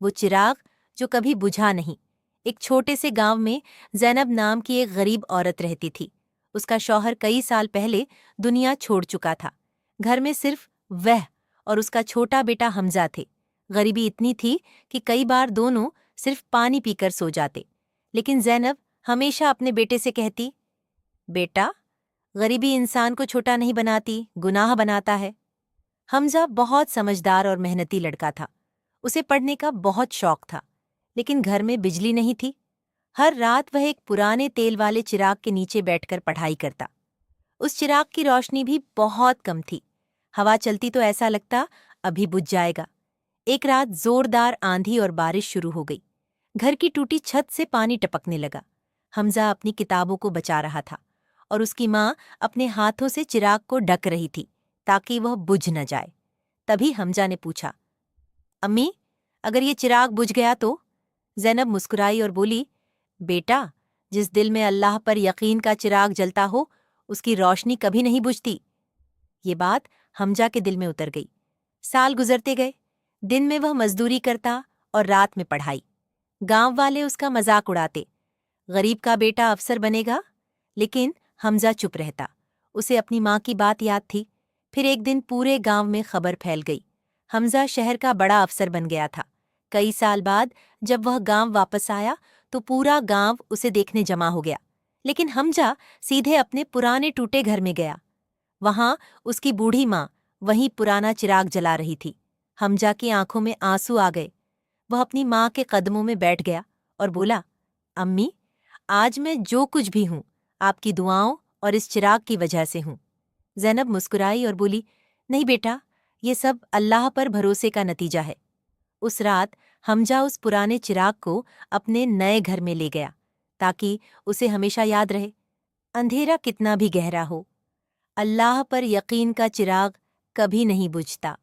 وہ چراغ جو کبھی بجھا نہیں۔ ایک چھوٹے سے گاؤں میں زینب نام کی ایک غریب عورت رہتی تھی۔ اس کا شوہر کئی سال پہلے دنیا چھوڑ چکا تھا۔ گھر میں صرف وہ اور اس کا چھوٹا بیٹا حمزہ تھے۔ غریبی اتنی تھی کہ کئی بار دونوں صرف پانی پی کر سو جاتے، لیکن زینب ہمیشہ اپنے بیٹے سے کہتی، بیٹا، غریبی انسان کو چھوٹا نہیں بناتی، گناہ بناتا ہے۔ حمزہ بہت سمجھدار اور محنتی لڑکا تھا۔ اسے پڑھنے کا بہت شوق تھا، لیکن گھر میں بجلی نہیں تھی۔ ہر رات وہ ایک پرانے تیل والے چراغ کے نیچے بیٹھ کر پڑھائی کرتا۔ اس چراغ کی روشنی بھی بہت کم تھی۔ ہوا چلتی تو ایسا لگتا ابھی بجھ جائے گا۔ ایک رات زوردار آندھی اور بارش شروع ہو گئی۔ گھر کی ٹوٹی چھت سے پانی ٹپکنے لگا۔ حمزہ اپنی کتابوں کو بچا رہا تھا اور اس کی ماں اپنے ہاتھوں سے چراغ کو ڈھک رہی تھی تاکہ وہ بجھ نہ جائے۔ تبھی حمزہ نے پوچھا، امی، اگر یہ چراغ بجھ گیا تو؟ زینب مسکرائی اور بولی، بیٹا، جس دل میں اللہ پر یقین کا چراغ جلتا ہو اس کی روشنی کبھی نہیں بجھتی۔ یہ بات حمزہ کے دل میں اتر گئی۔ سال گزرتے گئے، دن میں وہ مزدوری کرتا اور رات میں پڑھائی۔ گاؤں والے اس کا مذاق اڑاتے، غریب کا بیٹا افسر بنے گا، لیکن حمزہ چپ رہتا۔ اسے اپنی ماں کی بات یاد تھی۔ پھر ایک دن پورے گاؤں میں خبر پھیل گئی، حمزہ شہر کا بڑا افسر بن گیا تھا۔ کئی سال بعد جب وہ گاؤں واپس آیا تو پورا گاؤں اسے دیکھنے جمع ہو گیا، لیکن حمزہ سیدھے اپنے پرانے ٹوٹے گھر میں گیا۔ وہاں اس کی بوڑھی ماں وہیں پرانا چراغ جلا رہی تھی۔ حمزہ کی آنکھوں میں آنسو آ گئے۔ وہ اپنی ماں کے قدموں میں بیٹھ گیا اور بولا، امی، آج میں جو کچھ بھی ہوں آپ کی دعاؤں اور اس چراغ کی وجہ سے ہوں۔ زینب مسکرائی اور بولی، نہیں بیٹا، یہ سب اللہ پر بھروسے کا نتیجہ ہے۔ اس رات حمزہ اس پرانے چراغ کو اپنے نئے گھر میں لے گیا تاکہ اسے ہمیشہ یاد رہے، اندھیرا کتنا بھی گہرا ہو، اللہ پر یقین کا چراغ کبھی نہیں بجھتا۔